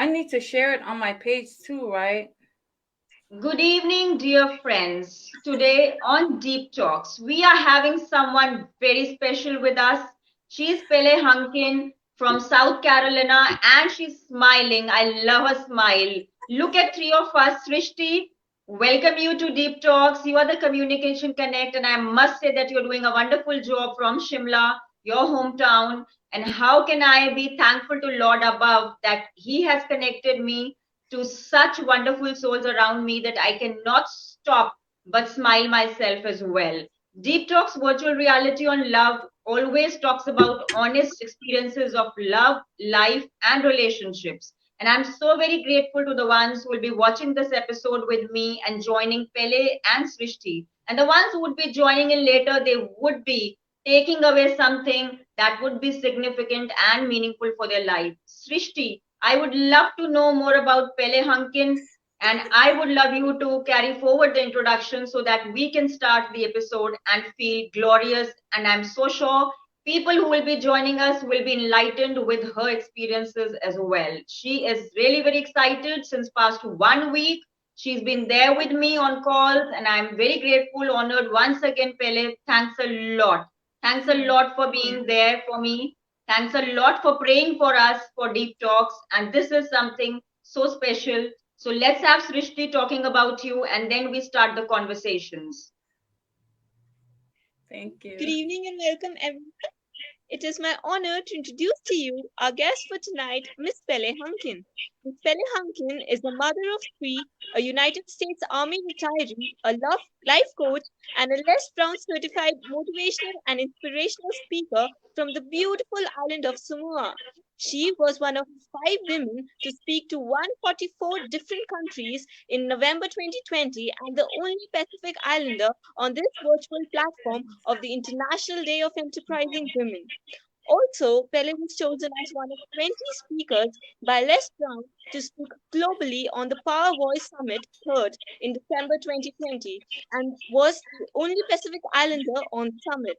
I need to share it on my page too, right? Good evening, dear friends. Today on Deep Talks, we are having someone very special with us. She's Pele Hunkin from South Carolina and she's smiling. I love her smile. Look at three of us, Srishti. Welcome you to Deep Talks. You are the Communication Connect, and I must say that you're doing a wonderful job from Shimla, your hometown. And how can I be thankful to Lord above that He has connected me to such wonderful souls around me that I cannot stop but smile myself as well. Deep Talks Virtual Reality on Love always talks about honest experiences of love, life, and relationships. And I'm so very grateful to the ones who will be watching this episode with me and joining Pele and Srishti. And the ones who would be joining in later, they would be taking away something that would be significant and meaningful for their life. Srishti, I would love to know more about Pele Hunkin, and I would love you to carry forward the introduction so that we can start the episode and feel glorious. And I'm so sure people who will be joining us will be enlightened with her experiences as well. She is really very excited since past 1 week. She's been there with me on calls, and I'm very grateful, honored once again, Pele. Thanks a lot. Thanks a lot for being there for me. Thanks a lot for praying for us for Deep Talks. And this is something so special. So let's have Srishti talking about you and then we start the conversations. Thank Good you. evening and welcome, everyone. It is my honor to introduce to you our guest for tonight, Miss Pele Hunkin. Miss Pele Hunkin is the mother of three, a United States Army retiree, a life coach, and a Les Brown certified motivational and inspirational speaker from the beautiful island of Samoa. She was one of 5 women to speak to 144 different countries in November 2020 and the only Pacific Islander on this virtual platform of the International Day of Enterprising Women. Also, Pele was chosen as one of 20 speakers by Les Brown to speak globally on the Power Voice Summit 3rd in December 2020 and was the only Pacific Islander on the summit.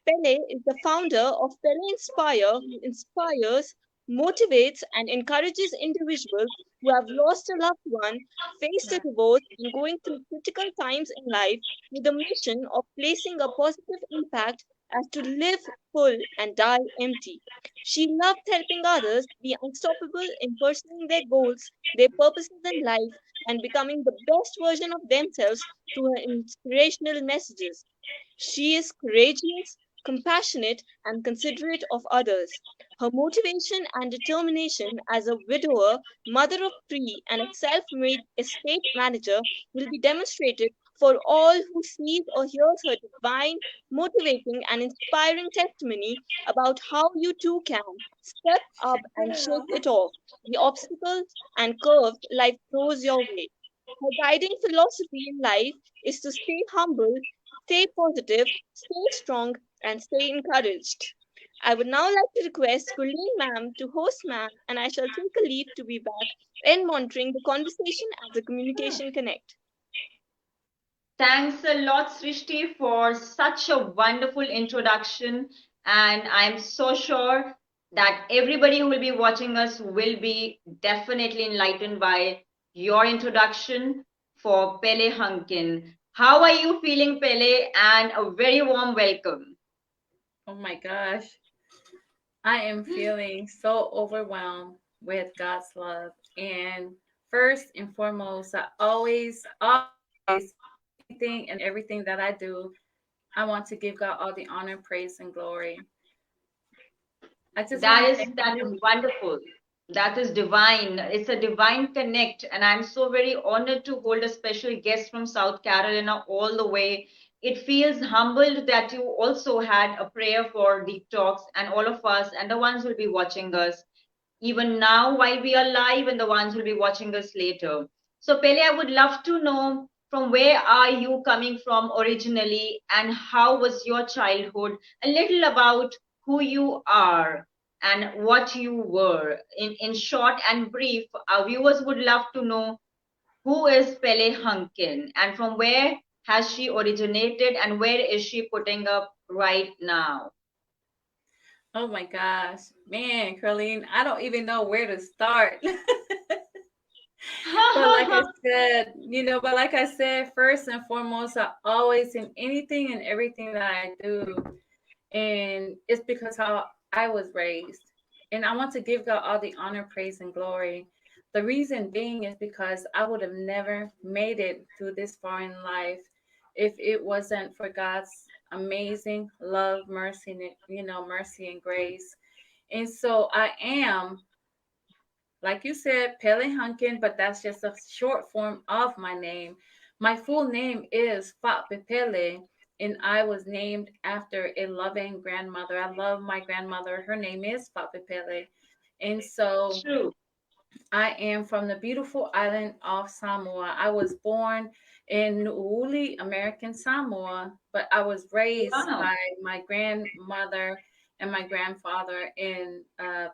Pele is the founder of Pele Inspire, who inspires, motivates, and encourages individuals who have lost a loved one, faced a divorce, and going through critical times in life with the mission of placing a positive impact as to live full and die empty. She loved helping others be unstoppable in pursuing their goals, their purposes in life, and becoming the best version of themselves through her inspirational messages. She is courageous, compassionate, and considerate of others. Her motivation and determination as a widower, mother of three, and a self made estate manager will be demonstrated for all who sees or hears her divine, motivating, and inspiring testimony about how you too can step up and shake it off the obstacles and curves life throws your way. Her guiding philosophy in life is to stay humble, stay positive, stay strong, and stay encouraged. I would now like to request Gurleen ma'am to host ma'am, and I shall take a leave to be back in monitoring the conversation as a communication connect. Thanks a lot, Srishti, for such a wonderful introduction. And I'm so sure that everybody who will be watching us will be definitely enlightened by your introduction for Pele Hunkin. How are you feeling, Pele? And a very warm welcome. Oh my gosh. I am feeling so overwhelmed with God's love. And first and foremost, I always, anything and everything that I do, I want to give God all the honor, praise, and glory. I just want to thank That is you. wonderful. That is divine. It's a divine connect, and I'm so very honored to hold a special guest from South Carolina all the way. It feels humbled that you also had a prayer for Deep Talks and all of us and the ones who will be watching us even now while we are live and the ones who will be watching us later. So Pele, I would love to know from where are you coming from originally and how was your childhood? A little about who you are and what you were. In short and brief, our viewers would love to know who is Pele Hunkin and from where has she originated and where is she putting up right now? Oh my gosh. Man, Curleen, I don't even know where to start. But like I said, but like I said, first and foremost, I always in anything and everything that I do, and it's because how I was raised. And I want to give God all the honor, praise, and glory. The reason being is because I would have never made it through this far in life if it wasn't for God's amazing love, mercy, and mercy and grace. And so I am, like you said, Pele Hunkin, but that's just a short form of my name. My full name is Fatbe Pele, and I was named after a loving grandmother. I love my grandmother. Her name is Fatbe Pele. And so True. I am from the beautiful island of Samoa. I was born in Nuuli, American Samoa, but I was raised Wow. by my grandmother and my grandfather in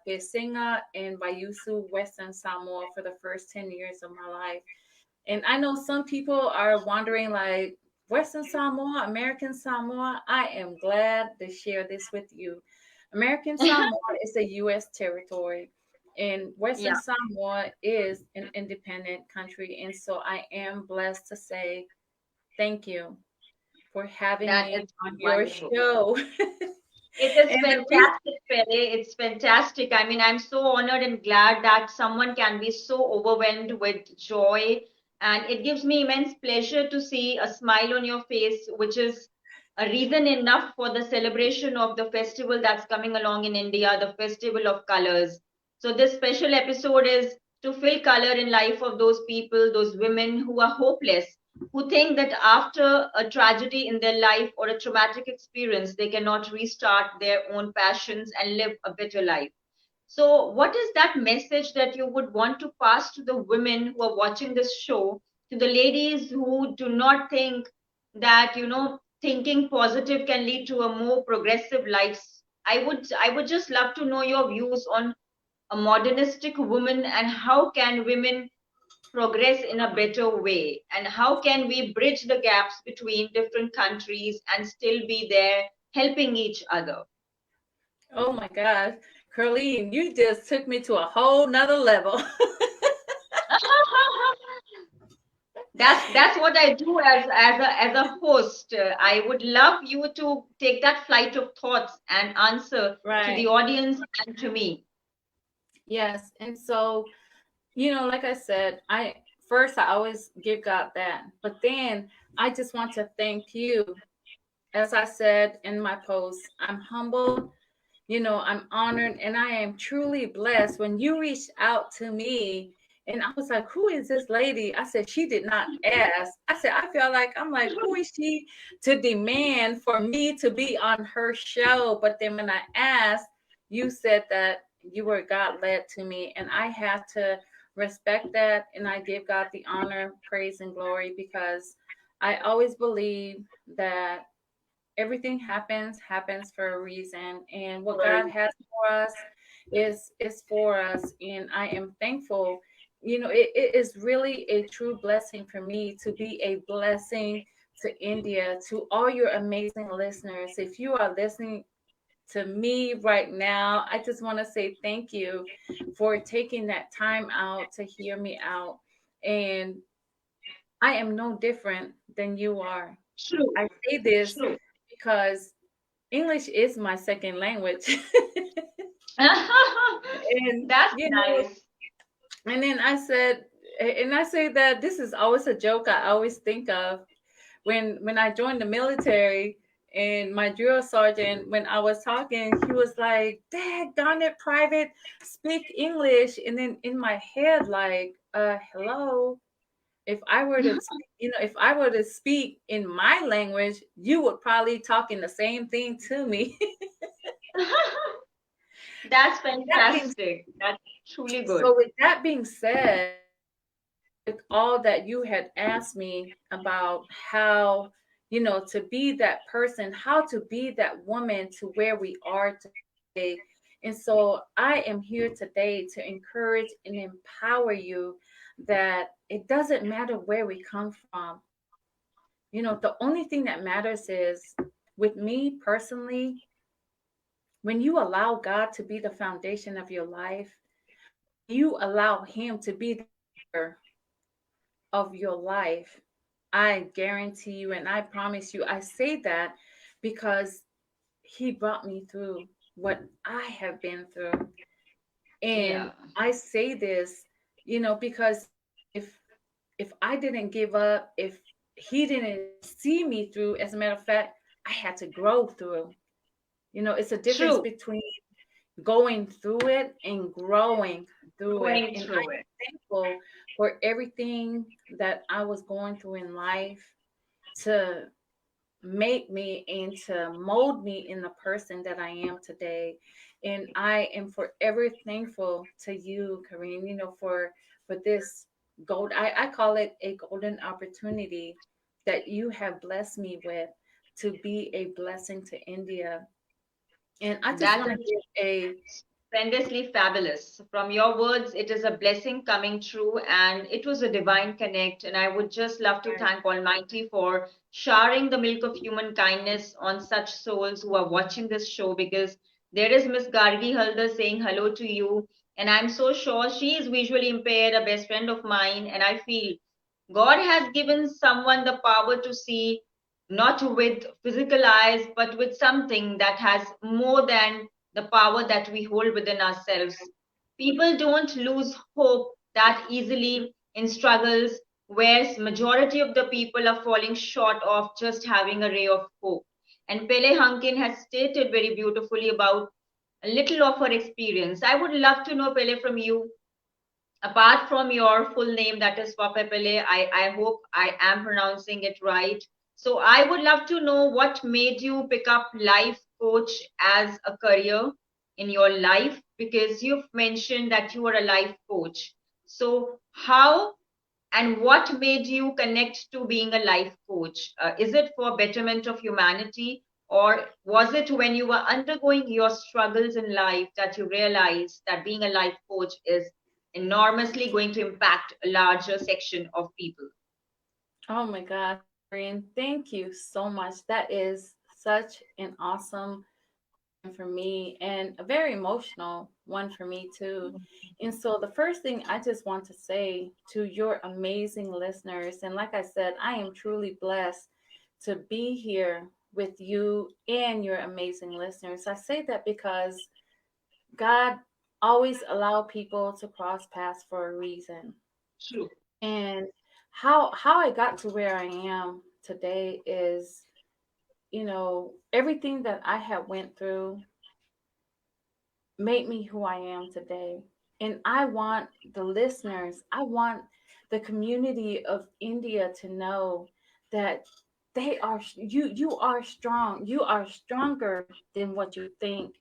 Pesinga and Bayusu, Western Samoa for the first 10 years of my life. And I know some people are wondering, like, Western Samoa, American Samoa. I am glad to share this with you. American Samoa is a U.S. territory, and Western Yeah, Samoa is an independent country. And so I am blessed to say thank you for having that me is on your wonderful. show. It is And the reason, fantastic, Pele. It's fantastic. I mean, I'm so honored and glad that someone can be so overwhelmed with joy. And it gives me immense pleasure to see a smile on your face, which is a reason enough for the celebration of the festival that's coming along in India, the Festival of Colors. So this special episode is to fill color in life of those people, those women who are hopeless, who think that after a tragedy in their life or a traumatic experience, they cannot restart their own passions and live a better life. So, what is that message that you would want to pass to the women who are watching this show, to the ladies who do not think that, thinking positive can lead to a more progressive life? I would just love to know your views on a modernistic woman and how can women progress in a better way, and how can we bridge the gaps between different countries and still be there helping each other. oh my gosh, Curleen, you just took me to a whole nother level. That's what I do as a host. I would love you to take that flight of thoughts and answer to the Right. audience and to me. Yes. And so, like I said, I always give God that. But then I just want to thank you. As I said in my post, I'm humbled, I'm honored, and I am truly blessed. When you reached out to me, and I was like, who is this lady? I said, she did not ask. I said, I feel like, I'm like, who is she to demand for me to be on her show? But then when I asked, you said that you were God led to me, and I have to respect that. And I give God the honor, praise, and glory because I always believe that everything happens for a reason, and what God has for us is for us. And I am thankful. It is really a true blessing for me to be a blessing to India, to all your amazing listeners. If you are listening to me right now, I just want to say thank you for taking that time out to hear me out. And I am no different than you are. True, I say this true. because English is my second language. And That's nice. and then I say that this is always a joke I always think of when I joined the military. And my drill sergeant, when I was talking, he was like, "Dad, darn it, private, speak English." And then in my head, like, hello. If I were to speak in my language, you would probably talking the same thing to me. That's That being fantastic. That's truly good. so, with that being said, with all that you had asked me about how, to be that person, how to be that woman to where we are today. And so I am here today to encourage and empower you that it doesn't matter where we come from. The only thing that matters is, with me personally, when you allow God to be the foundation of your life, you allow Him to be the leader. of your life. I guarantee you and I promise you, I say that because he brought me through what I have been through. And Yeah, I say this, because if I didn't give up, if he didn't see me through, as a matter of fact, I had to grow through. It's a difference true. between going through it and growing through it. Going And through I'm it. thankful for everything that I was going through in life to make me and to mold me in the person that I am today. And I am forever thankful to you, Kareem, for this I call it a golden opportunity that you have blessed me with to be a blessing to India. And I just That want to is give a tremendously fabulous. From your words, it is a blessing coming true, and it was a divine connect. And I would just love to thank Almighty for showering the milk of human kindness on such souls who are watching this show, because there is Miss Gargi Halder saying hello to you. And I'm so sure she is visually impaired, a best friend of mine. And I feel God has given someone the power to see, not with physical eyes, but with something that has more than the power that we hold within ourselves. People don't lose hope that easily in struggles, whereas majority of the people are falling short of just having a ray of hope. And Pele Hunkin has stated very beautifully about a little of her experience. I would love to know, Pele, from you, apart from your full name, that is Papa Pele, I hope I am pronouncing it right. So I would love to know what made you pick up life coach as a career in your life, because you've mentioned that you are a life coach. So how and what made you connect to being a life coach? Is it for betterment of humanity, or was it when you were undergoing your struggles in life that you realized that being a life coach is enormously going to impact a larger section of people? Oh my gosh, Brian, thank you so much. That is such an awesome question for me and a very emotional one for me too. And so the first thing I just want to say to your amazing listeners, and like I said, I am truly blessed to be here with you and your amazing listeners. I say that because God always allow people to cross paths for a reason. True. And how I got to where I am today is, everything that I have went through made me who I am today. And I want the listeners, I want the community of India to know that you are strong. You are stronger than what you think.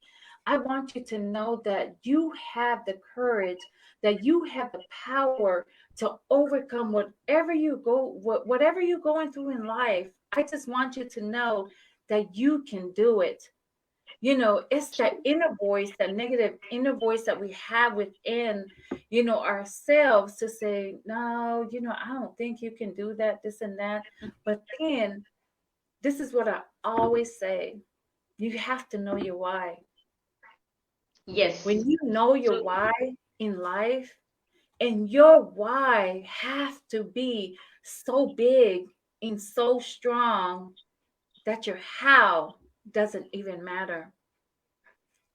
I want you to know that you have the courage, that you have the power to overcome whatever you're going through in life. I just want you to know that you can do it. It's that True. inner voice, that negative inner voice that we have within, ourselves to say, no, I don't think you can do that, this and that. But then this is what I always say: you have to know your why. Yes. When you know your So why in life, and your why have to be so big and so strong that your how doesn't even matter.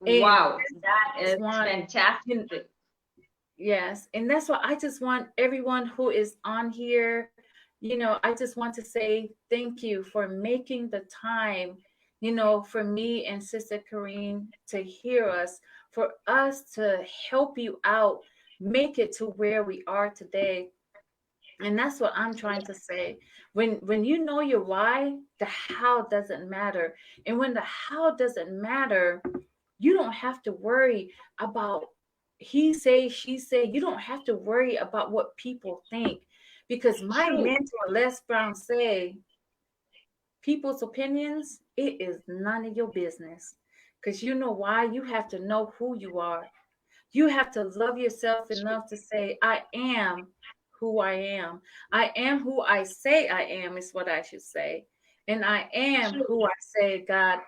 And wow, that just is want fantastic. you Yes, and that's why I just want everyone who is on here, I just want to say thank you for making the time, for me and Sister Kareen to hear us, for us to help you out, make it to where we are today. And that's what I'm trying to say. When you know your why, the how doesn't matter. And when the how doesn't matter, you don't have to worry about he say, she say. You don't have to worry about what people think. Because my True. mentor, Les Brown, say, people's opinions, it is none of your business. Because you know why? You have to know who you are. You have to love yourself True. enough to say, I am who I am. I am who I say I am, is what I should say. And I am True. who I say God,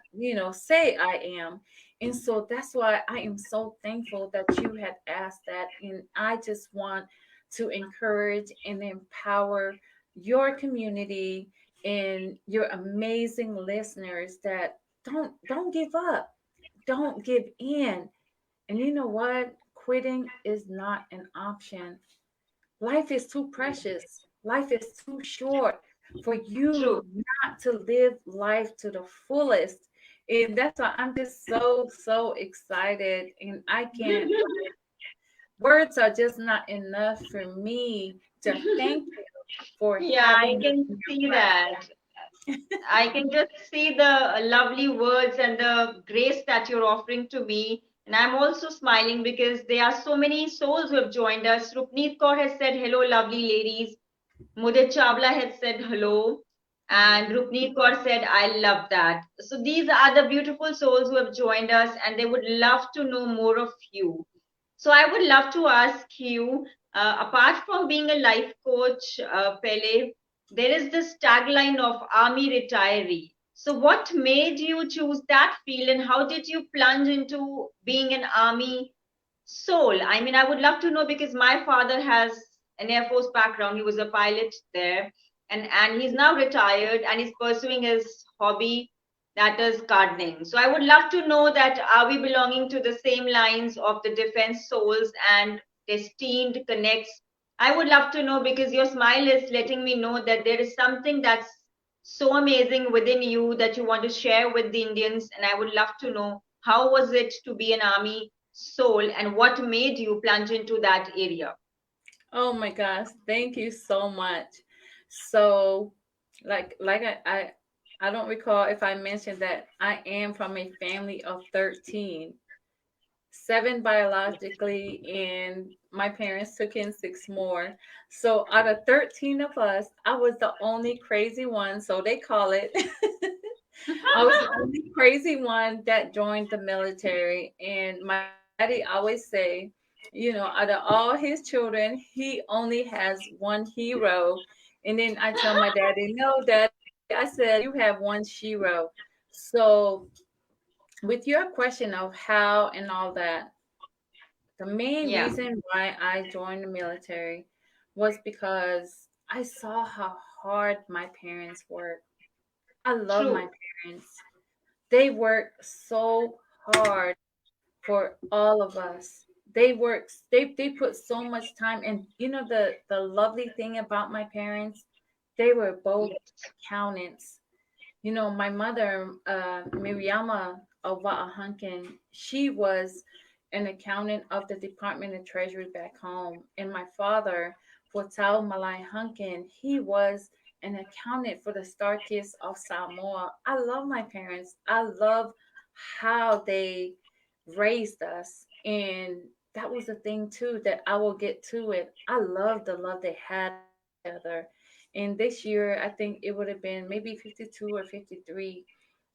say I am. And so that's why I am so thankful that you had asked that. And I just want to encourage and empower your community and your amazing listeners that don't give up. Don't give in. And you know what? Quitting is not an option. Life is too precious. Life is too short for you True. not to live life to the fullest. And that's why I'm just so excited. And I can't, words are just not enough for me to thank you for Yeah, I having me can in your see that. platform. I can just see the lovely words and the grace that you're offering to me. And I'm also smiling because there are so many souls who have joined us. Rupneet Kaur has said, hello, lovely ladies. Mudit Chawla had said hello. And Oh, Rupneet Kaur said, I love that. So these are the beautiful souls who have joined us and they would love to know more of you. So I would love to ask you, apart from being a life coach, Pele, there is this tagline of army retiree. So what made you choose that field and how did you plunge into being an army soul? I mean, I would love to know because my father has an Air Force background. He was a pilot there, and he's now retired and he's pursuing his hobby, that is gardening. So I would love to know that are we belonging to the same lines of the defense souls and destined connects? I would love to know because your smile is letting me know that there is something that's so amazing within you that you want to share with the Indians, and I would love to know how was it to be an army soul and what made you plunge into that area. oh my gosh, thank you so much. So like I don't recall if I mentioned that I am from a family of 13, seven biologically, and my parents took in six more. So out of 13 of us, I was the only crazy one. So they call it. I was the only crazy one that joined the military. And my daddy always say, you know, out of all his children, he only has one hero. And then I tell my daddy, no, daddy, I said, you have one hero. So with your question of how and all that, the main Yeah, reason why I joined the military was because I saw how hard my parents worked. I love my true. parents. They work so hard for all of us. They put so much time, and you know the lovely thing about my parents, they were both Yes. accountants. You know, my mother, Miriama Ova Hunkin, she was an accountant of the Department of Treasury back home. And my father, Fortal Malai Hunkin, he was an accountant for the Star Kiss of Samoa. I love my parents. I love how they raised us. And that was the thing too that I will get to it. I love the love they had for each other. And this year, I think it would have been maybe 52 or 53.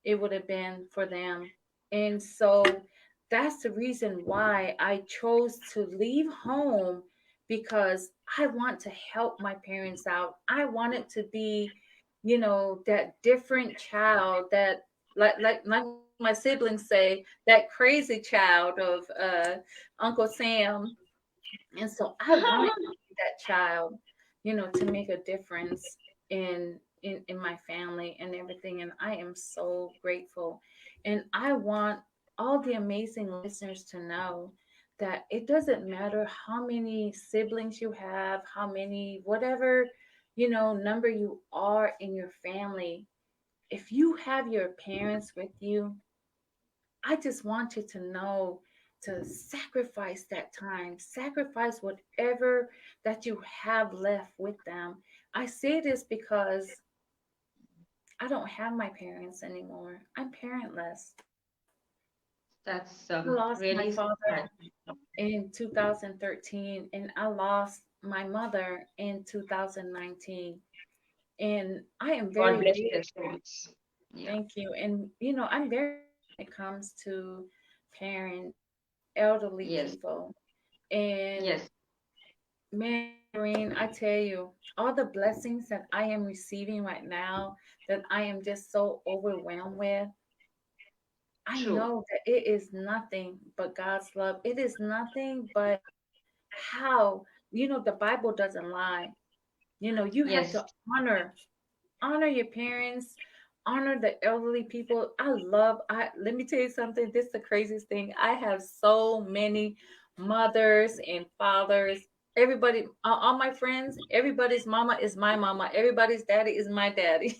It would have been for them. And so that's the reason why I chose to leave home because I want to help my parents out. I wanted to be, you know, that different child that like my siblings say, that crazy child of Uncle Sam. And so I wanted to be that child, you know, to make a difference in my family and everything. And I am so grateful. And I want all the amazing listeners to know that it doesn't matter how many siblings you have, how many, whatever, you know, number you are in your family. If you have your parents with you, I just want you to know to sacrifice that time, sacrifice whatever that you have left with them. I say this because I don't have my parents anymore. I'm parentless. That's I lost my really father sad. in 2013 and I lost my mother in 2019. And I am God very bless big. their souls. Yeah. Thank you. And, you know, I'm very when it comes to parents, elderly Yes. people. And Yes. man, Irene, I tell you, all the blessings that I am receiving right now, that I am just so overwhelmed with, I True. know that it is nothing but God's love. It is nothing but how the Bible doesn't lie. You have Yes. to honor your parents, honor the elderly people. I let me tell you something. This is the craziest thing. I have so many mothers and fathers. Everybody, all my friends, everybody's mama is my mama. Everybody's daddy is my daddy.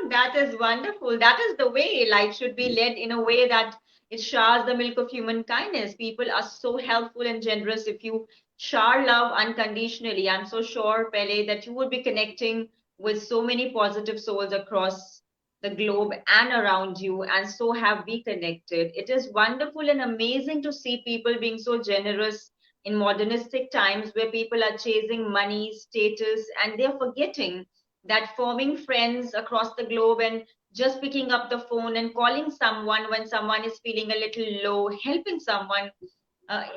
That is wonderful. That is the way life should be led, in a way that it showers the milk of human kindness. People are so helpful and generous. If you shower love unconditionally, I'm so sure, Pele, that you would be connecting with so many positive souls across the globe and around you, and so have we connected. It is wonderful and amazing to see people being so generous in modernistic times, where people are chasing money, status, and they're forgetting that forming friends across the globe and just picking up the phone and calling someone when someone is feeling a little low, helping someone,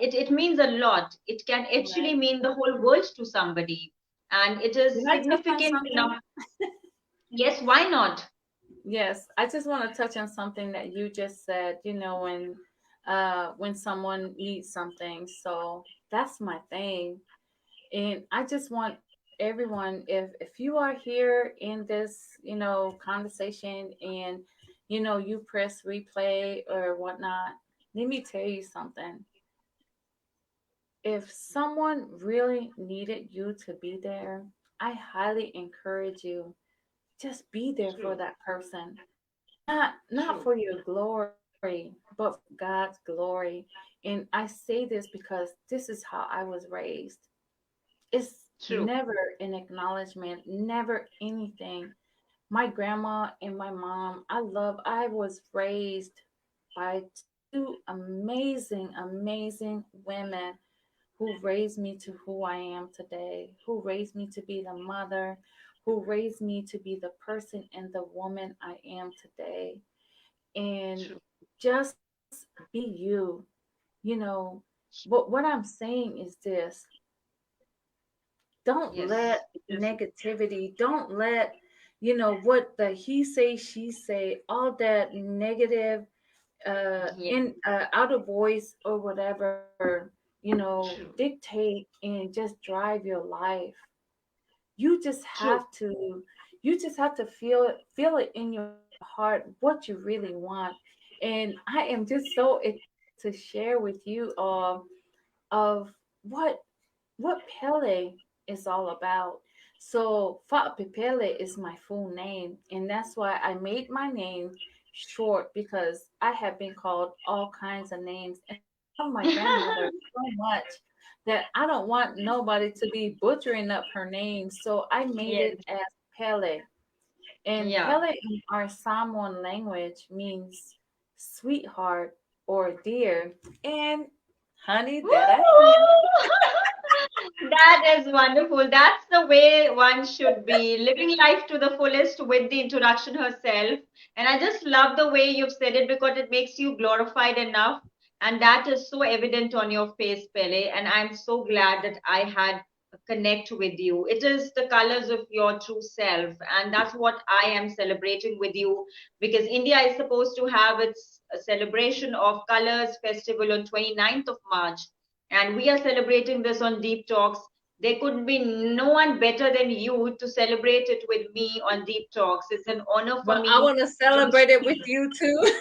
it means a lot. It can actually Right. mean the whole world to somebody. And it Can is I touch on significant something? enough. Yes, why not? Yes, I just want to touch on something that you just said, when someone needs something. So that's my thing. And I just want everyone, if you are here in this, conversation, and you press replay or whatnot, let me tell you something. If someone really needed you to be there, I highly encourage you, just be there for True, that person. Not true, for your glory, but for God's glory. And I say this because this is how I was raised. It's true. never an acknowledgement, never anything. My grandma and my mom, I was raised by two amazing, amazing women who raised me to who I am today, who raised me to be the mother, who raised me to be the person and the woman I am today. And True. just be you. You know, what I'm saying is this: don't let Yes, it is. negativity, don't let, what the he say, she say, all that negative, Yeah, in outer voice or whatever, true, dictate and just drive your life. You just true. have to, feel it in your heart what you really want. And I am just so excited to share with you all of what Pele is all about. So Fa Pele is my full name, and that's why I made my name short, because I have been called all kinds of names, and I love my grandmother so much that I don't want nobody to be butchering up her name. So I made Yes, it as Pele. And yeah. Pele in our Samoan language means sweetheart or dear. And honey, that I am. Woo! That is wonderful. That's the way one should be living life to the fullest with the introduction herself. And I just love the way you've said it, because it makes you glorified enough. And that is so evident on your face, Pele. And I'm so glad that I had a connect with you. It is the colors of your true self. And that's what I am celebrating with you, because India is supposed to have its celebration of colors festival on 29th of March, and we are celebrating this on Deep Talks. There could be no one better than you to celebrate it with me on Deep Talks. It's an honor for Well, I me want to to celebrate it with speak. you too.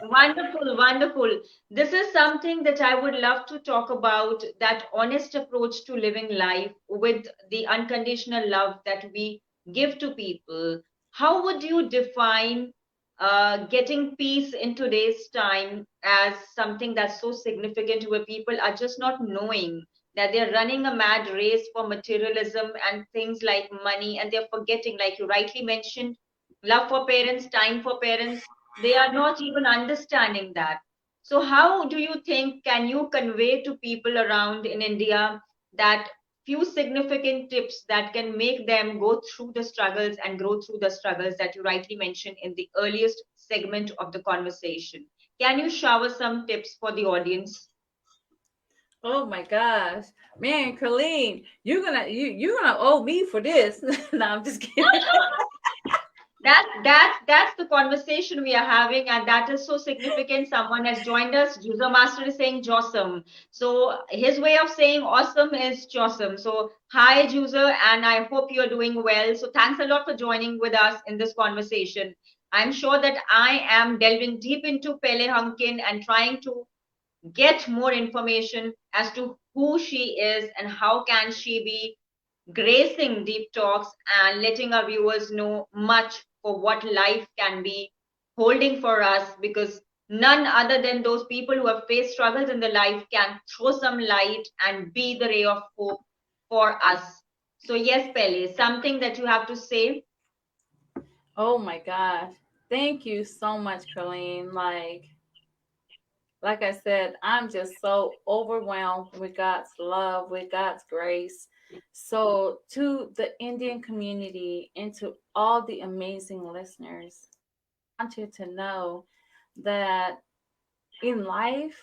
Wonderful, wonderful. This is something that I would love to talk about, that honest approach to living life with the unconditional love that we give to people. How would you define getting peace in today's time as something that's so significant, where people are just not knowing that they're running a mad race for materialism and things like money, and they're forgetting, like you rightly mentioned, love for parents, time for parents, they are not even understanding that. So how do you think, can you convey to people around in India that few significant tips that can make them go through the struggles and grow through the struggles that you rightly mentioned in the earliest segment of the conversation? Can you shower some tips for the audience? Oh my gosh, man, Colleen, you're gonna owe me for this. No, I'm just kidding. That's the conversation we are having, and that is so significant. Someone has joined us. User Master is saying Jossum. So his way of saying awesome is Jossum. So hi, User, and I hope you're doing well. So thanks a lot for joining with us in this conversation. I'm sure that I am delving deep into Pele Hunkin and trying to get more information as to who she is and how can she be gracing deep talks and letting our viewers know much for what life can be holding for us, because none other than those people who have faced struggles in their life can throw some light and be the ray of hope for us. So yes, Pele, something that you have to say. Oh my gosh. Thank you so much, Colleen. Like I said, I'm just so overwhelmed with God's love, with God's grace. So, to the Indian community and to all the amazing listeners, I want you to know that in life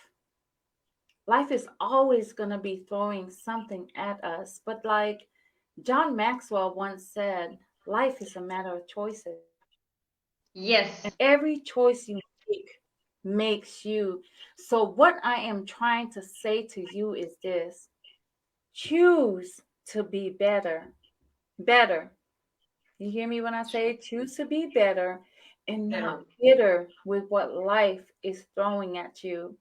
is always going to be throwing something at us. But, like John Maxwell once said, life is a matter of choices. And Yes, every choice you make makes you. So, what I am trying to say to you is this: choose to be better. Better. You hear me when I say choose to be better and not better. bitter with what life is throwing at you.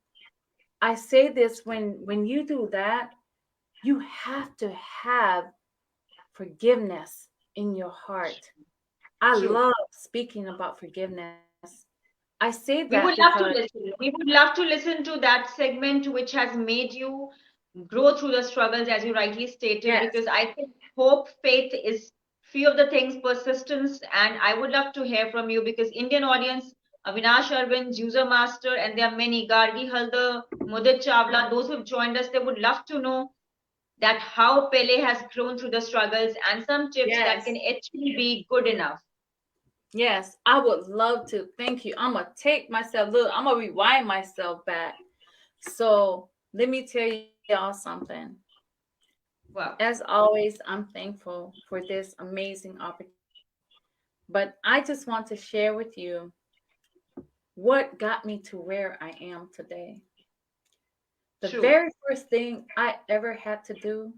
I say this when you do that, you have to have forgiveness in your heart. I True. love speaking about forgiveness. I say that We would because love to listen. We would love to listen to that segment which has made you grow through the struggles, as you rightly stated, yes, because I think hope, faith is few of the things, persistence, and I would love to hear from you because Indian audience, Avinash Arvind, User Master, and there are many, Gargi Halder, Mudit Chawla, those who've joined us, they would love to know that how Pele has grown through the struggles and some tips that can yes. actually be good enough. Yes, I would love to. Thank you. I'm gonna take myself. Look, I'm gonna rewind myself back. So let me tell y'all something. Wow. As always, I'm thankful for this amazing opportunity. But I just want to share with you what got me to where I am today. The True. very first thing I ever had to do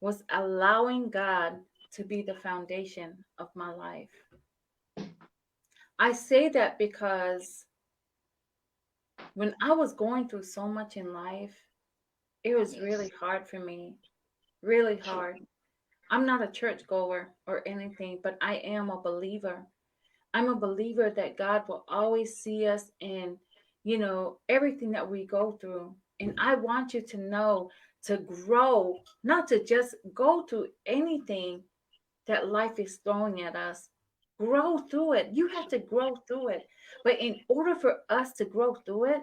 was allowing God to be the foundation of my life. I say that because when I was going through so much in life, it was Yes. really hard for me, really True. hard. I'm not a churchgoer or anything, but I am a believer. I'm a believer that God will always see us in, everything that we go through. And I want you to know to grow, not to just go through anything that life is throwing at us. Grow through it. You have to grow through it. But in order for us to grow through it,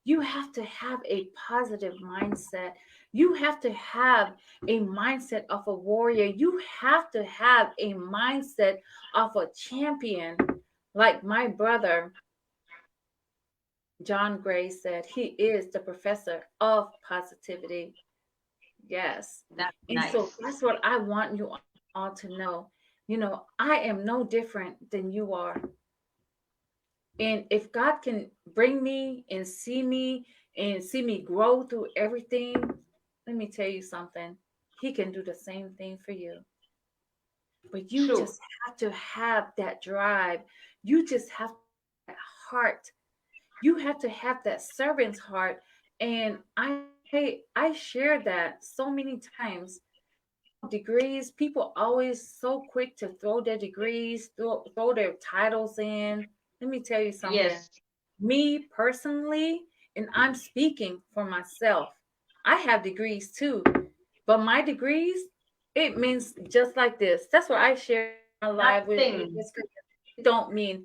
you have to have a positive mindset. You have to have a mindset of a warrior. You have to have a mindset of a champion. Like my brother, John Gray, said, he is the professor of positivity. Yes. That's And so nice. that's what I want you all to know. I am no different than you are. And if God can bring me and see me grow through everything, let me tell you something. He can do the same thing for you. But you True. just have to have that drive. You just have to have that heart. You have to have that servant's heart. And I share that so many times. Degrees, people always so quick to throw their degrees, throw their titles in. Let me tell you something. Yes. Me personally, and I'm speaking for myself, I have degrees too, but my degrees, it means just like this. That's what I share my life with Nothing. this. It don't mean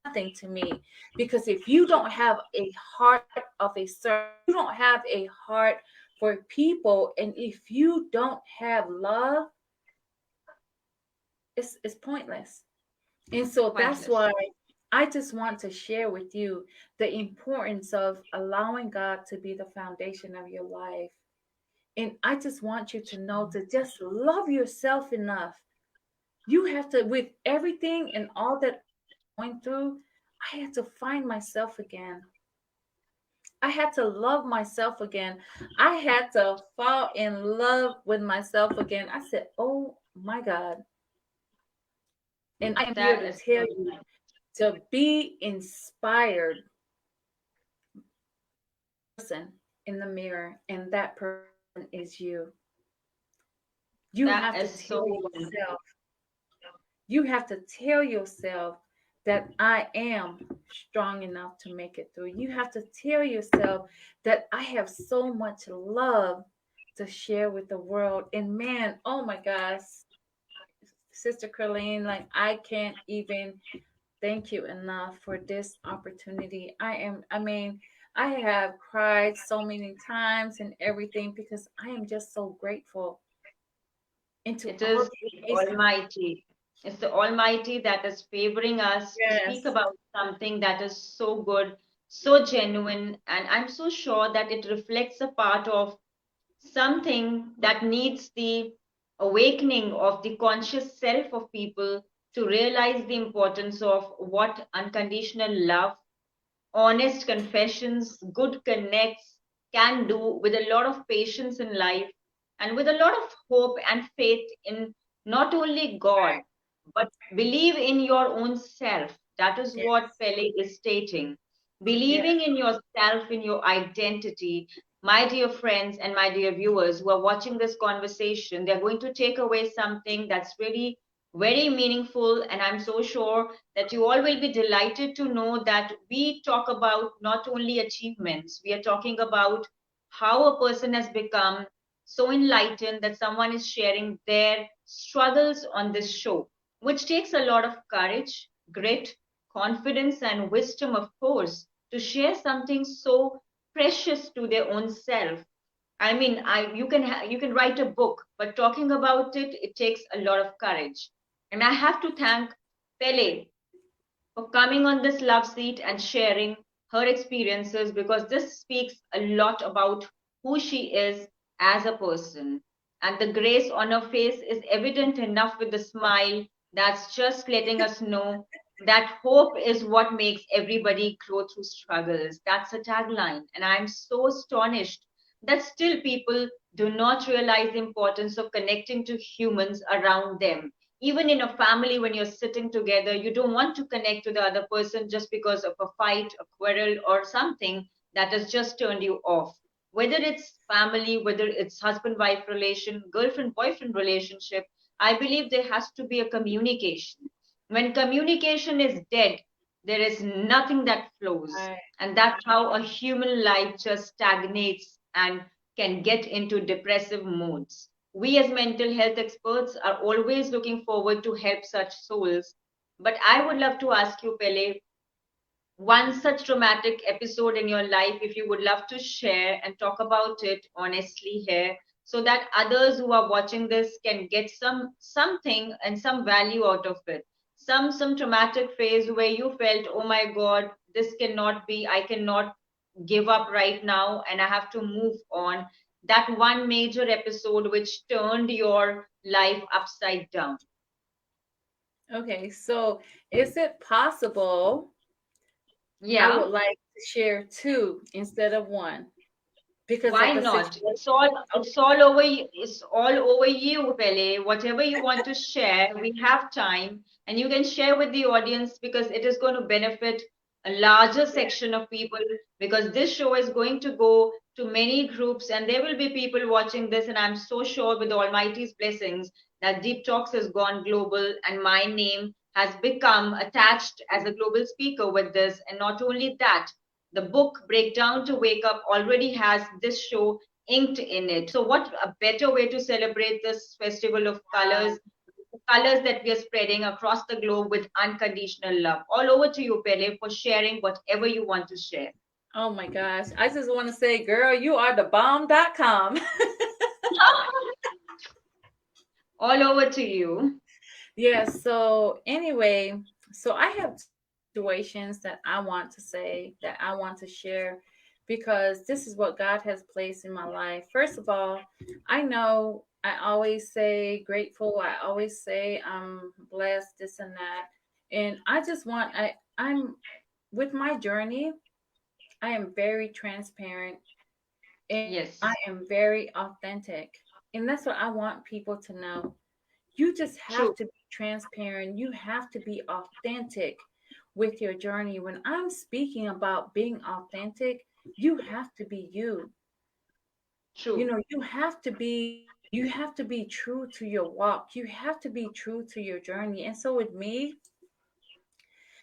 nothing to me, because if you don't have a heart of a servant, if you don't have a heart for people, and if you don't have love, it's pointless. And so that's Pointless. why I just want to share with you the importance of allowing God to be the foundation of your life. And I just want you to know to just love yourself enough. You have to, with everything and all that I'm going through, I had to find myself again. I had to love myself again. I had to fall in love with myself again. I said, oh my God. And I am here That to is tell so you nice. to be inspired person in the mirror, and that person is you. You That have to is tell so yourself, wonderful. you have to tell yourself that I am strong enough to make it through. You have to tell yourself that I have so much love to share with the world. And man, oh my gosh, Sister Gurleen, like I can't even thank you enough for this opportunity. I have cried so many times and everything because I am just so grateful into It all is the the amazing. Almighty. It's the Almighty that is favoring us to speak Yes, about something that is so good, so genuine, and I'm so sure that it reflects a part of something that needs the awakening of the conscious self of people to realize the importance of what unconditional love, honest confessions, good connects can do with a lot of patience in life and with a lot of hope and faith in not only God, but believe in your own self. That is what yes, Pele is stating. yes, Believing in yourself, in your identity. My dear friends and my dear viewers who are watching this conversation, they're going to take away something that's really very meaningful. And I'm so sure that you all will be delighted to know that we talk about not only achievements, we are talking about how a person has become so enlightened that someone is sharing their struggles on this show, which takes a lot of courage, grit, confidence, and wisdom, of course, to share something so precious to their own self. I mean, you can write a book, but talking about it, it takes a lot of courage. And I have to thank Pele for coming on this love seat and sharing her experiences because this speaks a lot about who she is as a person. And the grace on her face is evident enough with the smile that's just letting us know that hope is what makes everybody grow through struggles. That's a tagline. And I'm so astonished that still people do not realize the importance of connecting to humans around them. Even in a family, when you're sitting together, you don't want to connect to the other person just because of a fight, a quarrel, or something that has just turned you off. Whether it's family, whether it's husband wife relation, girlfriend boyfriend relationship, I believe there has to be a communication. When communication is dead, there is nothing that flows. right. And that's how a human life just stagnates and can get into depressive modes. We, as mental health experts, are always looking forward to help such souls. But I would love to ask you, Pele, one such traumatic episode in your life, if you would love to share and talk about it honestly here, so that others who are watching this can get something and some value out of it. Some traumatic phase where you felt, oh my God, this cannot be, I cannot give up right now and I have to move on. That one major episode which turned your life upside down. Okay, so is it possible I Yeah. would like to share two instead of one because Why of the not? situation? It's all over it's all over you, Pele. Whatever you want to share, we have time and you can share with the audience because it is going to benefit a larger Yeah. section of people because this show is going to go to many groups and there will be people watching this and I'm so sure with the Almighty's blessings that Deep Talks has gone global and my name has become attached as a global speaker with this and not only that, the book Breakdown to Wake Up already has this show inked in it. So, what a better way to celebrate this festival of colors, the colors that we are spreading across the globe with unconditional love. All over to you, Pele, for sharing whatever you want to share. Oh my gosh. I just want to say, girl, you are the bomb.com. All over to you. Yeah, so anyway, so I have situations that I want to say, that I want to share because this is what God has placed in my life. First of all, I know I always say grateful. I always say I'm blessed, this and that. And I just want I'm with my journey, I am very transparent and I Yes. am very authentic. And that's what I want people to know. You just have True. to be transparent. You have to be authentic with your journey. When I'm speaking about being authentic, you have to be you. You True. know, you have to be true to your walk. You have to be true to your journey. And so with me,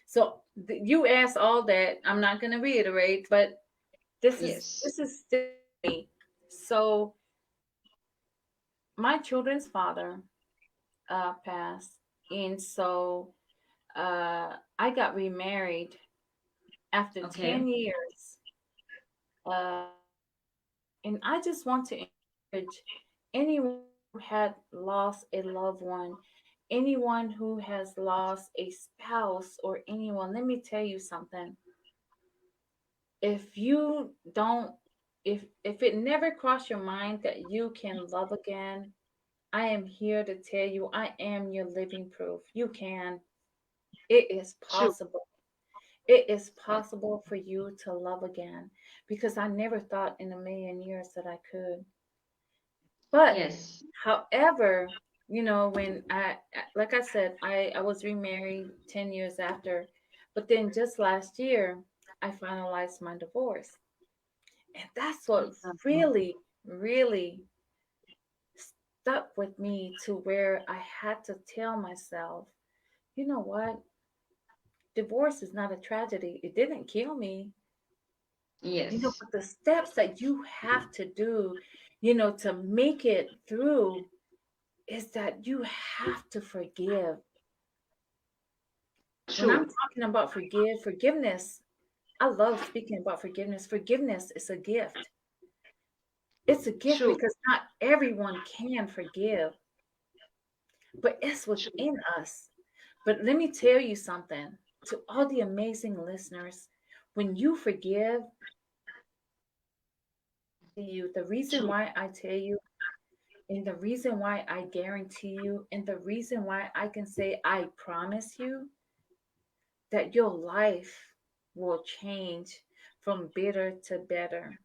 so you asked all that. I'm not going to reiterate, but this is Yes. this is still me. So my children's father passed, and so I got remarried after Okay. 10 years. Uh, and I just want to encourage anyone who had lost a loved one, anyone who has lost a spouse or anyone. Let me tell you something. If you don't, if it never crossed your mind that you can love again, I am here to tell you I am your living proof. You can. It is True. possible. It is Yes. possible for you to love again because I never thought in a million years that I could. But Yes. however, you know, when like I said, I was remarried 10 years after, but then just last year, I finalized my divorce. And that's what Yeah. really, really stuck with me to where I had to tell myself, you know what? Divorce is not a tragedy. It didn't kill me. You know, Yes. but the steps that you have to do, you know, to make it through is that you have to forgive. When I'm True. talking about forgiveness, I love speaking about forgiveness. Forgiveness is a gift. It's a gift True. because not everyone can forgive, but it's True. within us. But let me tell you something to all the amazing listeners. When you forgive, the reason True. why I tell you, and the reason why I guarantee you, and the reason why I can say I promise you that your life will change from bitter to better,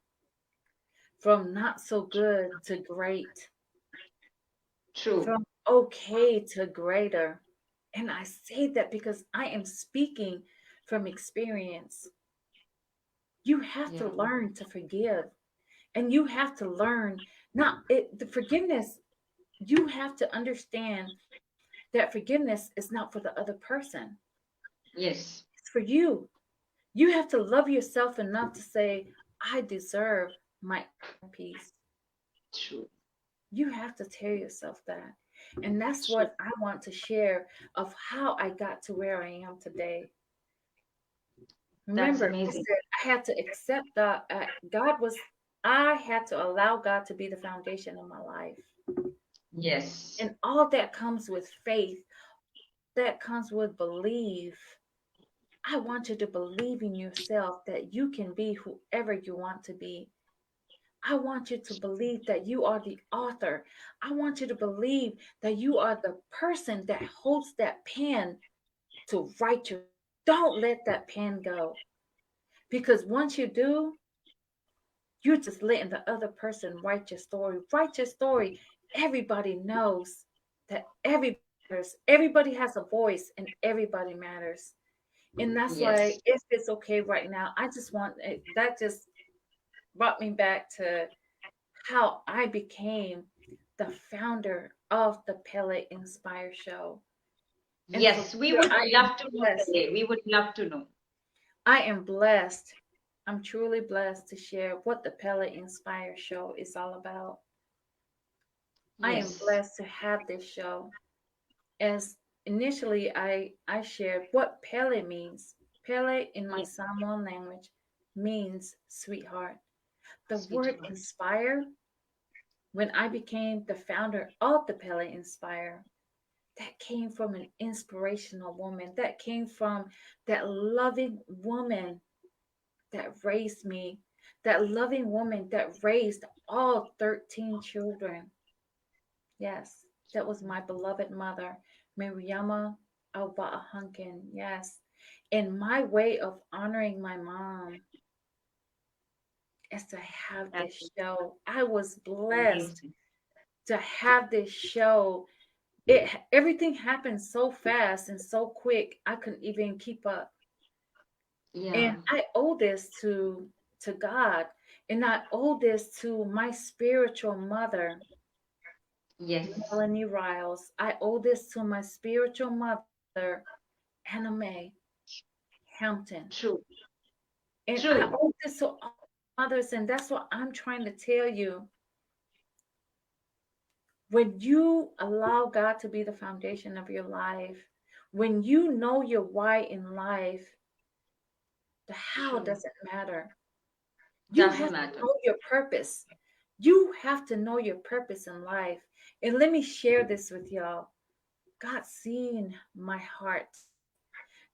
from not so good to great, True. from okay to greater. And I say that because I am speaking from experience. You have to Yeah. learn to forgive, and you have to learn not it the forgiveness. You have to understand that forgiveness is not for the other person. Yes. It's for you. You have to love yourself enough to say, I deserve my inner peace. True. You have to tell yourself that. And that's True. what I want to share of how I got to where I am today. That's Remember, I amazing. said I had to accept that I had to allow God to be the foundation of my life. Yes. And all that comes with faith, that comes with belief. I want you to believe in yourself that you can be whoever you want to be. I want you to believe that you are the author. I want you to believe that you are the person that holds that pen to write your. Don't let that pen go. Because once you do, you're just letting the other person write your story. Write your story. Everybody knows that everybody matters. Everybody has a voice and everybody matters. And that's why, Yes. if it's okay right now, I just want that just brought me back to how I became the founder of the Pele Inspire Show. And from Yes. We here, would I am love to know, blessed. Pele. We would love to know. I am blessed. I'm truly blessed to share what the Pele Inspire Show is all about. I am Yes. blessed to have this show. As initially I shared what Pele means. Pele in my Yes. Samoan language means sweetheart. The word Sweetheart. inspire, when I became the founder of the Pele Inspire, that came from an inspirational woman. That came from that loving woman that raised me, that loving woman that raised all 13 children. Yes, that was my beloved mother, Miriama Alba Hunkin. Yes. And my way of honoring my mom is to have That's this show. I was blessed amazing. to have this show. Everything happened so fast and so quick, I couldn't even keep up. Yeah. And I owe this to God, and I owe this to my spiritual mother, Yes. Melanie Riles. I owe this to my spiritual mother, Anna Mae Hampton. True. And I True. owe this to all mothers, and that's what I'm trying to tell you. When you allow God to be the foundation of your life, when you know your why in life, the how True. doesn't matter. You Doesn't have to matter. know your purpose. You have to know your purpose in life. And let me share this with y'all. God seen my heart.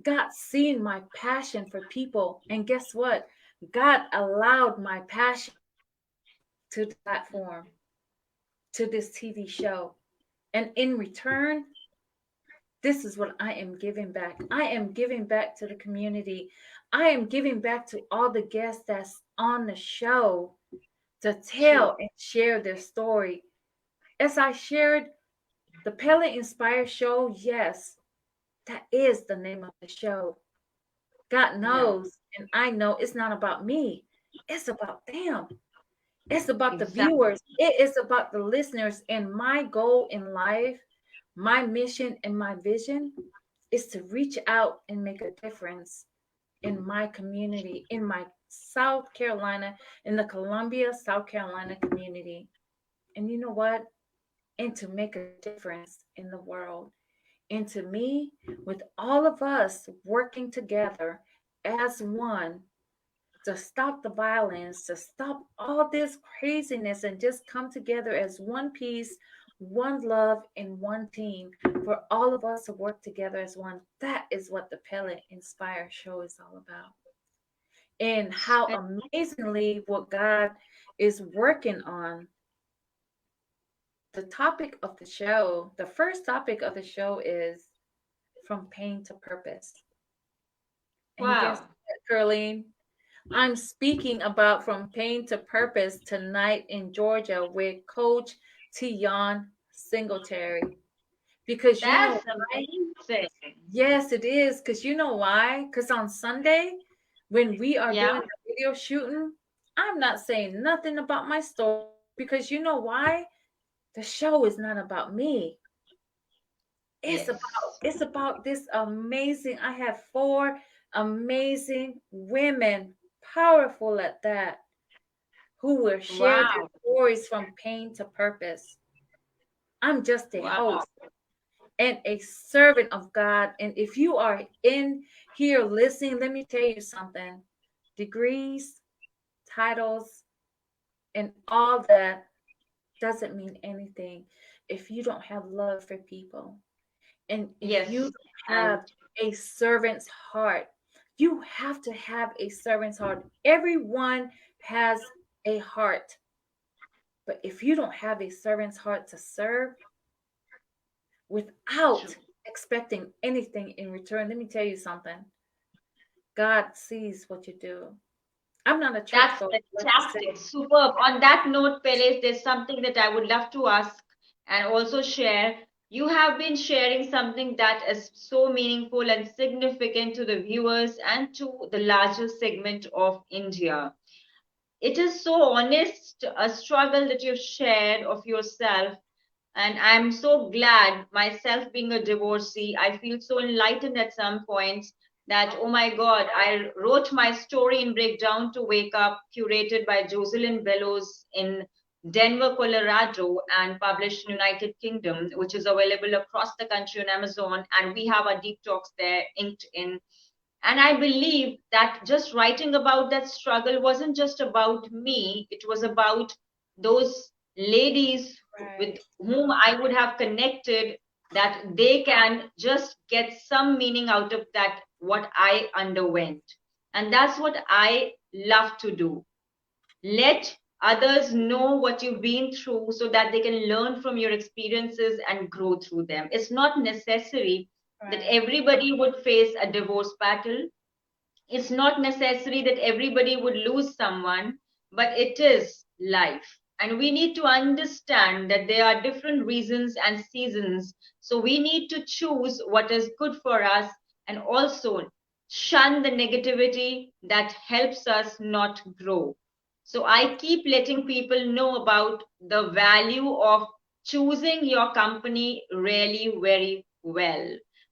God seen my passion for people. And guess what? God allowed my passion to the platform, to this TV show. And in return, this is what I am giving back. I am giving back to the community. I am giving back to all the guests that's on the show to True. tell and share their story. As I shared the Pele Inspired Show, yes, that is the name of the show. God Yeah. knows, and I know it's not about me, it's about them. It's about the Exactly. viewers, it is about the listeners. And my goal in life, my mission, and my vision is to reach out and make a difference in my community, in my South Carolina, in the Columbia, South Carolina community. And you know what? And to make a difference in the world. And to me, with all of us working together as one to stop the violence, to stop all this craziness, and just come together as one piece, one love, and one team, for all of us to work together as one. That is what the Pele Inspire show is all about. And how And amazingly what God is working on. The topic of the show, the first topic of the show is from pain to purpose. And guess wow. what, Gurleen? I'm speaking about from pain to purpose tonight in Georgia with Coach Tion Singletary. Because you know That's why? amazing. Yes, it is. Because you know why? Because on Sunday, when we are Yeah. doing the video shooting, I'm not saying nothing about my story. Because you know why? The show is not about me. Yes. It's about this amazing. I have four amazing women, powerful at that, who will share their Wow. stories from pain to purpose. I'm just a Wow. host and a servant of God. And if you are in here listening, let me tell you something. Degrees, titles, and all that doesn't mean anything if you don't have love for people. And if you Yes. don't And have a servant's heart, you have to have a servant's heart. Everyone has a heart. But if you don't have a servant's heart to serve true. without expecting anything in return, let me tell you something. God sees what you do. I'm not a church That's goer, like I said. fantastic. Superb. On that note, Pele, there's something that I would love to ask and also share. You have been sharing something that is so meaningful and significant to the viewers and to the larger segment of India. It is so honest, a struggle that you've shared of yourself. And I'm so glad, myself being a divorcee, I feel so enlightened at some points that, oh my God, I wrote my story in Breakdown to Wake Up, curated by Jocelyn Bellows in Denver, Colorado, and published in United Kingdom, which is available across the country on Amazon. And we have our deep talks there inked in. And I believe that just writing about that struggle wasn't just about me, it was about those ladies with Right. whom I would have connected, that they can just get some meaning out of that, what I underwent. And that's what I love to do. Let Others know what you've been through so that they can learn from your experiences and grow through them. It's not necessary that Right. everybody would face a divorce battle. It's not necessary that everybody would lose someone, but it is life. And we need to understand that there are different reasons and seasons. So we need to choose what is good for us and also shun the negativity that helps us not grow. So I keep letting people know about the value of choosing your company really very well.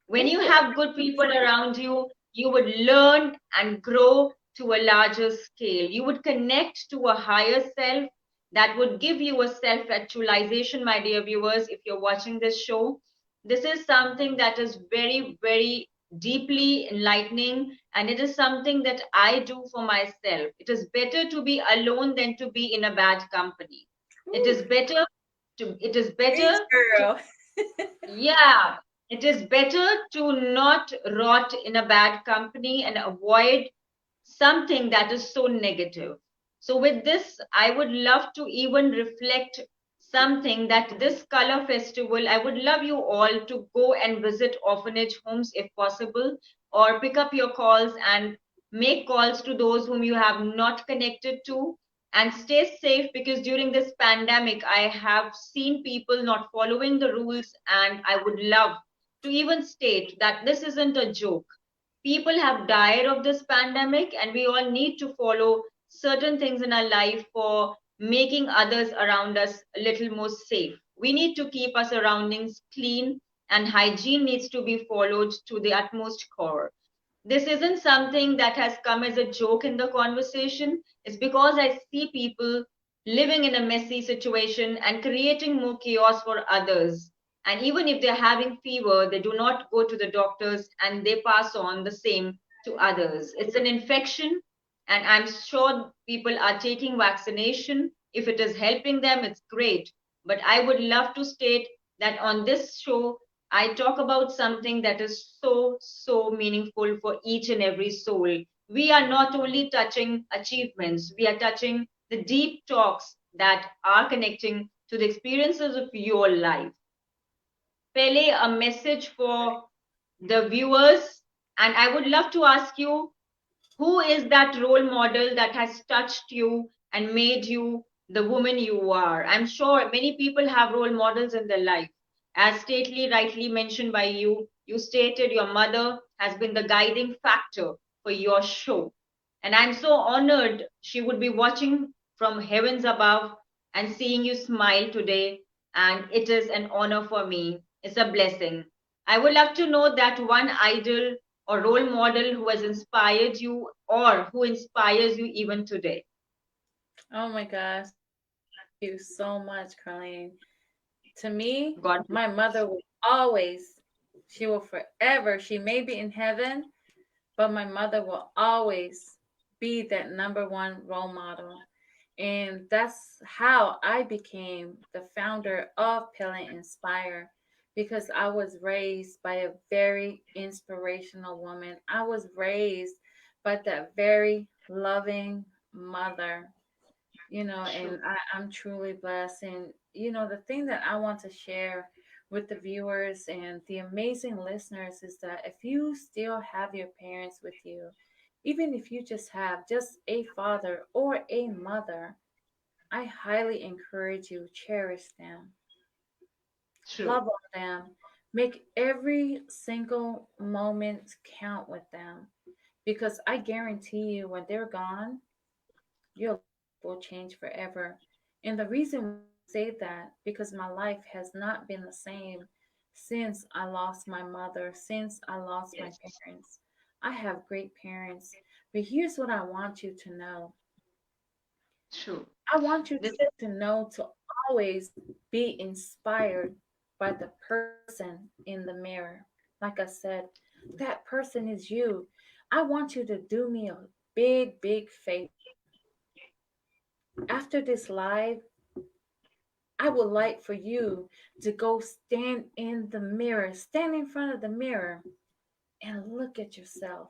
When you Ooh, have good people around you, you would learn and grow to a larger scale. You would connect to a higher self that would give you a self actualization, my dear viewers, if you're watching this show. This is something that is very, very deeply enlightening, and it is something that I do for myself. It is better to be alone than to be in a bad company. It ooh, is better it is preach, better to girl. yeah, it is better to not rot in a bad company and avoid something that is so negative. So, with this, I would love to even reflect something that this color festival, I would love you all to go and visit orphanage homes if possible, or pick up your calls and make calls to those whom you have not connected to. And stay safe, because during this pandemic, I have seen people not following the rules, and I would love to even state that this isn't a joke. People have died of this pandemic, and we all need to follow certain things in our life for making others around us a little more safe. We need to keep our surroundings clean, and hygiene needs to be followed to the utmost core. This isn't something that has come as a joke in the conversation. It's because I see people living in a messy situation and creating more chaos for others. And even if they're having fever, they do not go to the doctors and they pass on the same to others. It's an infection, and I'm sure people are taking vaccination. If it is helping them, it's great. But I would love to state that on this show, I talk about something that is so, so meaningful for each and every soul. We are not only touching achievements, we are touching the deep talks that are connecting to the experiences of your life. Pele, a message for the viewers. And I would love to ask you, who is that role model that has touched you and made you the woman you are? I'm sure many people have role models in their life. As stately rightly mentioned by you, you stated your mother has been the guiding factor for your show. And I'm so honored she would be watching from heavens above and seeing you smile today. And it is an honor for me. It's a blessing. I would love to know that one idol or role model who has inspired you or who inspires you even today. Oh my gosh. Thank you so much, Carlene. To me, God bless. my mother will always, she will forever, she may be in heaven, but my mother will always be that number one role model. And that's how I became the founder of Pele Inspire, because I was raised by a very inspirational woman. I was raised by that very loving mother, True. and I'm truly blessed. And, the thing that I want to share with the viewers and the amazing listeners is that if you still have your parents with you, even if you just have just a father or a mother, I highly encourage you, cherish them, True. love on them, make every single moment count with them. Because I guarantee you, when they're gone, your life will change forever. And the reason why I say that, because my life has not been the same since I lost my mother, since I lost my Yes. parents. I have great parents. But here's what I want you to know. True. I want you This is to know to always be inspired by the person in the mirror. Like I said, that person is you. I want you to do me a big, big favor. After this live, I would like for you to go stand in the mirror, stand in front of the mirror and look at yourself.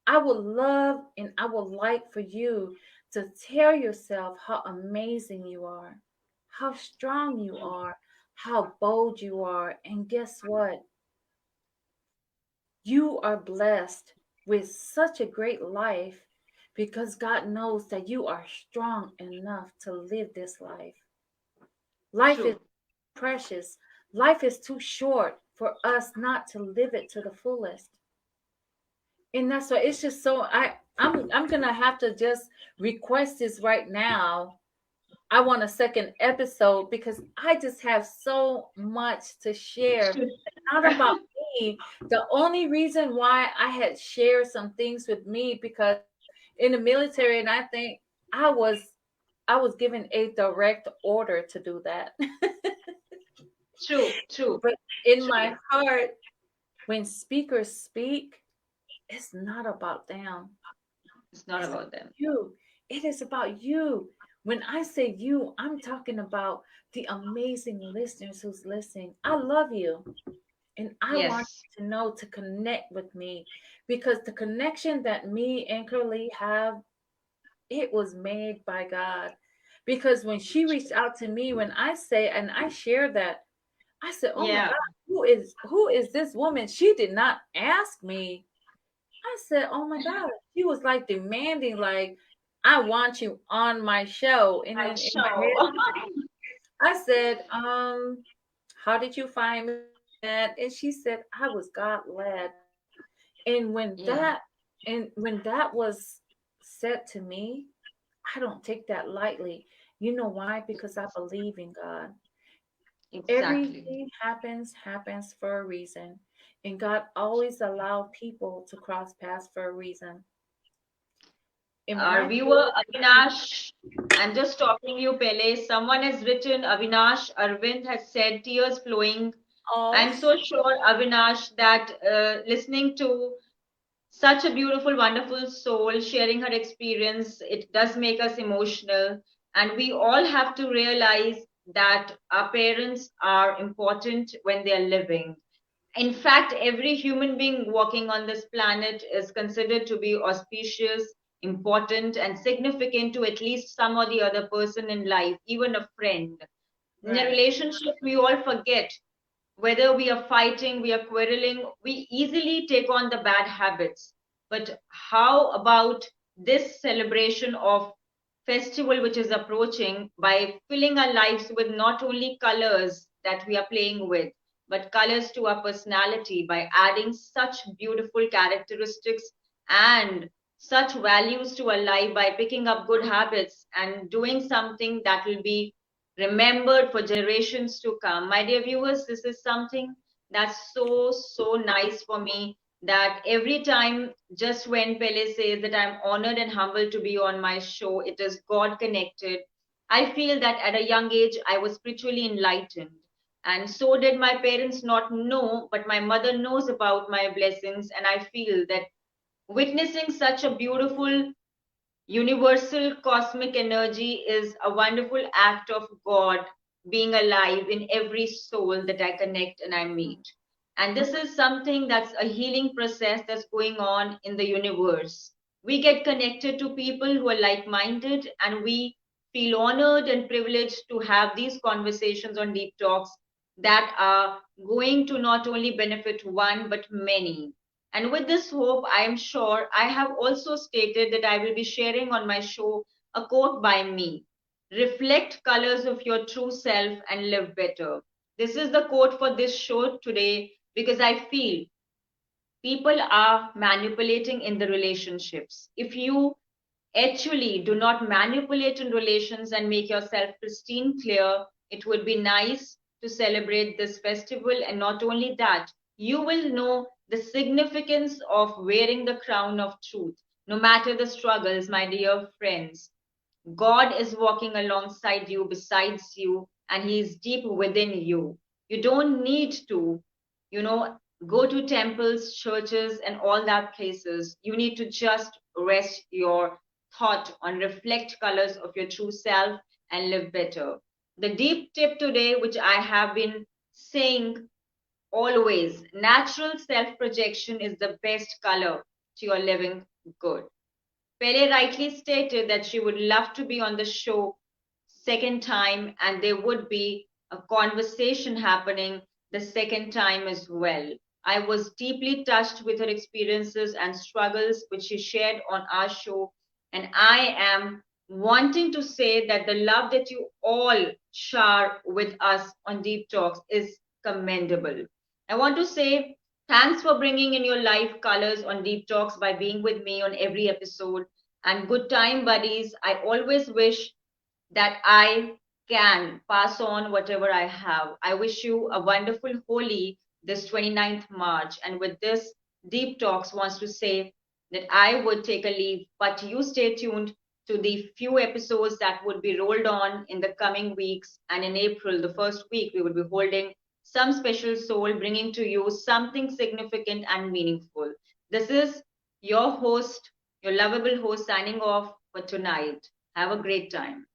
I would love and I would like for you to tell yourself how amazing you are, how strong you are, how bold you are. And guess what? You are blessed with such a great life because God knows that you are strong enough to live this life. Life is True. precious. Life is too short for us not to live it to the fullest. And that's why it's just so I'm gonna have to just request this right now. I want a second episode because I just have so much to share. It's not about me. The only reason why I had shared some things with me because in the military, and I think I was I was given a direct order to do that. True, true, But in true. my heart, when speakers speak, it's not about them. It's not It's about them. you. It is about you. When I say you, I'm talking about the amazing listeners who's listening. I love you. And I want Yes. you to know to connect with me because the connection that me and Curly have, it was made by God. Because when she reached out to me, when I say and I share that, I said, "Oh my Yeah. God, who is this woman?" She did not ask me. I said, "Oh my God." She was like demanding, like, "I want you on my show." And I then in my show. head, I said, how did you find me? And she said, I was God led. And Yeah, when that was said to me, I don't take that lightly. You know why? Because I believe in God. exactly. Everything happens for a reason. And God always allowed people to cross paths for a reason. In Our my viewer field, Avinash, I'm just stopping you, Pele. Someone has written, Avinash Arvind has said, tears flowing. oh, I'm so sure, Avinash, that listening to such a beautiful, wonderful soul sharing her experience, it does make us emotional. And we all have to realize that our parents are important when they are living. In fact, every human being walking on this planet is considered to be auspicious, important, and significant to at least some or the other person in life, even a friend. In a right, relationship, we all forget whether we are fighting, we are quarreling, we easily take on the bad habits. But how about this celebration of festival which is approaching by filling our lives with not only colors that we are playing with, but colors to our personality by adding such beautiful characteristics and such values to our life by picking up good habits and doing something that will be remembered for generations to come. My dear viewers, this is something that's so, so nice for me that every time, just when Pele says that I'm honored and humbled to be on my show, it is God connected. I feel that at a young age, I was spiritually enlightened. And so did my parents not know, but my mother knows about my blessings. And I feel that witnessing such a beautiful universal cosmic energy is a wonderful act of God being alive in every soul that I connect and I meet. And this is something that's a healing process that's going on in the universe. We get connected to people who are like minded, and we feel honored and privileged to have these conversations on Deep Talks that are going to not only benefit one but many. And with this hope, I am sure I have also stated that I will be sharing on my show a quote by me: reflect colors of your true self and live better. This is the quote for this show today because I feel people are manipulating in the relationships. If you actually do not manipulate in relations and make yourself pristine clear, it would be nice to celebrate this festival. And not only that, you will know the significance of wearing the crown of truth. No matter the struggles, my dear friends, God is walking alongside you, besides you, and He is deep within you. You don't need to, you know, go to temples, churches, and all that places. You need to just rest your thought on reflect colors of your true self and live better. The deep tip today, which I have been saying always, natural self projection is the best color to your living good. Pele rightly stated that she would love to be on the show second time, and there would be a conversation happening the second time as well. I was deeply touched with her experiences and struggles which she shared on our show, and I am wanting to say that the love that you all share with us on Deep Talks is commendable. I want to say thanks for bringing in your life colors on Deep Talks by being with me on every episode. And good time, buddies. I always wish that I can pass on whatever I have. I wish you a wonderful Holi this 29th March. And with this, Deep Talks wants to say that I would take a leave, but you stay tuned to the few episodes that would be rolled on in the coming weeks. And in April, the first week, we will be holding some special soul, bringing to you something significant and meaningful. This is your host, your lovable host, signing off for tonight. Have a great time.